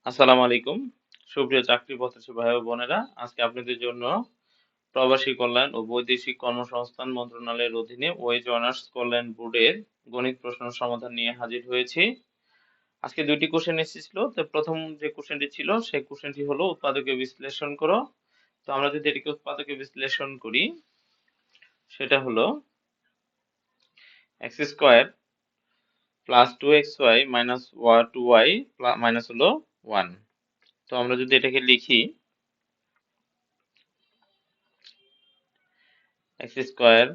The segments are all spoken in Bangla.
আসসালামু আলাইকুম সুপ্রিয় চাকরি প্রত্যাশী ভাই ও বোনেরা, আজকে আপনাদের জন্য প্রবাসী কল্যাণ ও বৈদেশিক কর্মসংস্থান মন্ত্রণালয়ের অধীনে ওয়েজ অনার্স কল্যাণ বোর্ডের গণিত প্রশ্ন সমাধান নিয়ে হাজির হয়েছি। আজকে দুইটি কোশ্চেন এসেছিল। তো প্রথম যে কোশ্চেনটি ছিল সেই কোশ্চেনটি হলো উৎপাদকে বিশ্লেষণ করো। তো আমরা যদি এটিকে উৎপাদকে বিশ্লেষণ করি, সেটা হলো x square plus 2xy minus 2y minus হলো 1। তো আমরা যদি এটাকে লিখি x square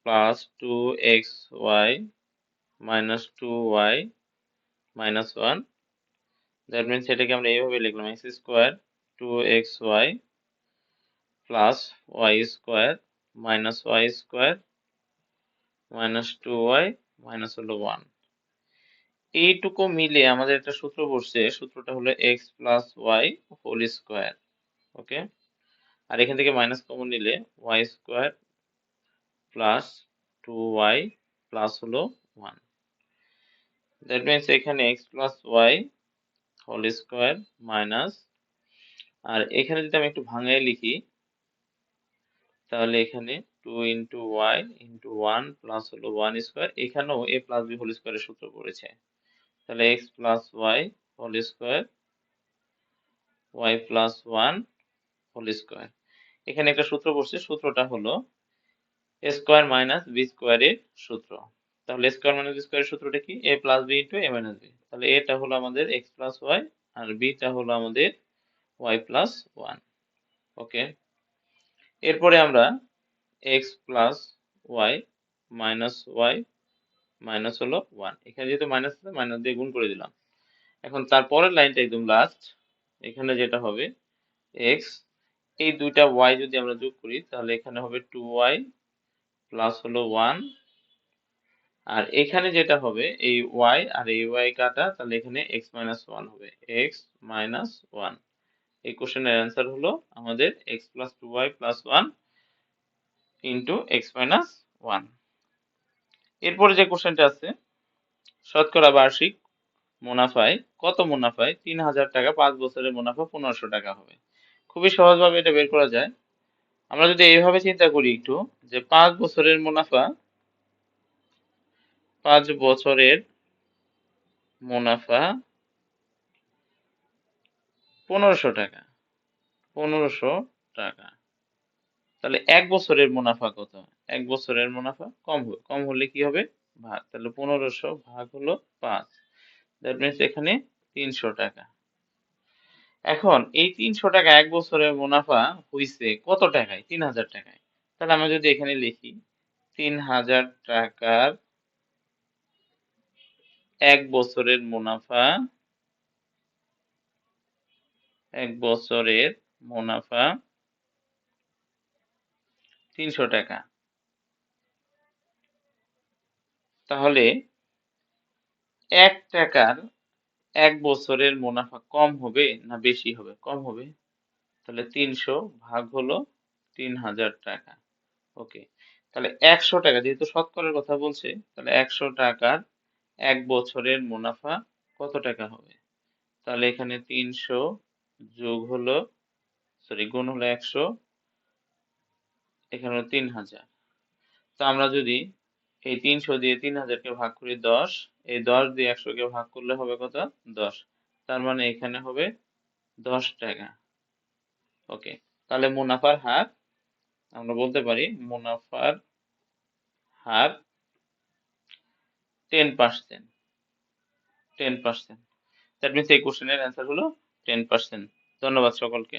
plus 2xy minus 2y minus 1, that means এটাকে আমরা এইভাবে লিখলাম x square 2xy plus y square minus y square minus 2y minus হলো 1। এইটুকু মিলে আমাদের একটা সূত্র বসছে, সূত্রটা হলো x plus y whole square. Okay, আর এখান থেকে মাইনাস কমন নিলে y square plus 2y plus হলো 1। দ্যাট মিনস এখানে x plus y whole square minus, আর এখানে যদি আমি একটু ভাঙায় লিখি তাহলে এখানে 2 ইন্টু ওয়াই ইন্টু 1 প্লাস হলো 1 স্কোয়ার, এখানেও এ প্লাস বি হোল স্কোয়ারের সূত্র পড়েছে। তাহলে x plus y whole square y plus 1 whole square. এখানে একটা সূত্র পড়ছে, সূত্রটা হলো এ স্কোয়ার মাইনাস বি স্কোয়ারের সূত্র। তাহলে স্কোয়ার মাইনাস বি স্কোয়ারের সূত্রটা কি? A plus b into a minus b. তাহলে এটা হলো আমাদের এক্স প্লাস ওয়াই আর বিটা হলো আমাদের ওয়াই প্লাস 1। ওকে, এরপরে আমরা x plus y minus y minus হলো 1, এখানে যেহেতু মাইনাস আছে মাইনাস দিয়ে গুণ করে দিলাম। এখন তারপরের লাইনটা একদম লাস্ট, এখানে যেটা হবে এক্স, এই দুইটা ওয়াই যদি আমরা যোগ করি তাহলে এখানে হবে 2y প্লাস হলো 1, আর এখানে যেটা হবে এই ওয়াই আর এই ওয়াই কাটা, তাহলে এখানে এক্স মাইনাস 1 হবে, এক্স মাইনাস 1। এই কোশ্চেনের অ্যান্সার হলো আমাদের x plus 2y plus 1 into x minus 1। এরপরে যে কোশ্চেনটা আছে, শতকরা বার্ষিক মুনাফায় কত মুনাফায় 3000 টাকা 5 বছরের মুনাফা 1500 টাকা হবে। খুবই সহজভাবে এটা বের করা যায়। আমরা যদি এইভাবে চিন্তা করি একটু, যে 5 বছরের মুনাফা, 5 বছরের মুনাফা 1500 টাকা, 1500 টাকা। তাহলে 1 বছরের মুনাফা কত? 1 বছরের মুনাফা কম হলে কি হবে? ভাগ। তাহলে 1500 ভাগ হলো 5, দ্যাট মিনস এখানে 300 টাকা। এখন এই 300 টাকা 1 বছরের মুনাফা হইছে কত টাকায়? 3000 টাকায়। তাহলে আমরা যদি এখানে লিখি 3000 টাকার 1 বছরের মুনাফা, 1 বছরের মুনাফা 300 টাকা। তাহলে 1 টাকার 1 বছরের মুনাফা কম হবে না বেশি হবে? কম হবে। তাহলে 300 ভাগ হলো 3000 টাকা। ওকে, তাহলে 100 টাকা, যেহেতু শতকরার কথা বলছে, তাহলে 100 টাকার 1 বছরের মুনাফা কত টাকা হবে? তাহলে এখানে 300 যোগ হলো, সরি গুণ হলো 100, এখানে হলো 3000। তো আমরা যদি এই 300 দিয়ে 3000 কে ভাগ করি 10, এই 10 দিয়ে 100 কে ভাগ করলে হবে কত? 10। তার মানে এখানে হবে 10 টাকা। ওকে, তাহলে মুনাফার হার আমরা বলতে পারি মুনাফার হার 10%। 10%, দ্যাট মিনস এই কোশ্চেনের অ্যান্সার হলো 10%। ধন্যবাদ সকলকে।